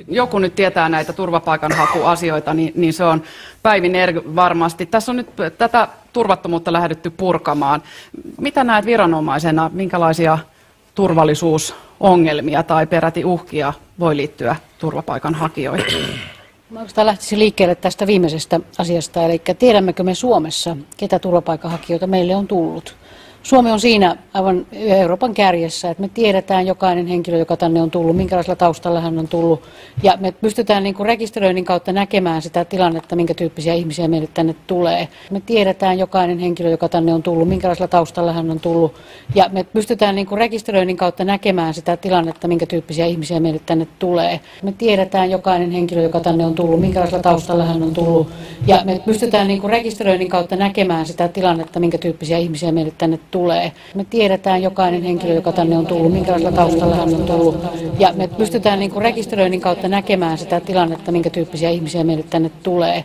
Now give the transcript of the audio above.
Joku nyt tietää näitä turvapaikanhakuasioita, niin se on Päivi Nerg varmasti. Tässä on nyt tätä turvattomuutta lähdetty purkamaan. Mitä näet viranomaisena, minkälaisia turvallisuusongelmia tai peräti uhkia voi liittyä turvapaikanhakijoihin? Mä oikeastaan lähtisin liikkeelle tästä viimeisestä asiasta, eli tiedämmekö me Suomessa, ketä turvapaikanhakijoita meille on tullut. Suomi on siinä aivan Euroopan kärjessä, että me tiedetään jokainen henkilö, joka tänne on tullut, minkälaisella taustalla hän on tullut. Ja me pystytään rekisteröinnin kautta näkemään sitä tilannetta, minkä tyyppisiä ihmisiä meille tänne tulee. Me tiedetään jokainen henkilö, joka tänne on tullut, minkälaisella taustalla hän on tullut. Ja me pystytään rekisteröinnin kautta näkemään sitä tilannetta, minkä tyyppisiä ihmisiä meille tänne tulee. Me tiedetään jokainen henkilö, joka tänne on tullut, minkälaisella taustalla hän on tullut. Ja me pystytään rekisteröinnin kautta näkemään sitä tilannetta, minkä tyyppisiä ihmisiä meille tänne tulee. Me tiedetään jokainen henkilö, joka tänne on tullut, minkälaisella taustalla hän on tullut. Ja me pystytään rekisteröinnin kautta näkemään sitä tilannetta, minkä tyyppisiä ihmisiä meille tänne tulee.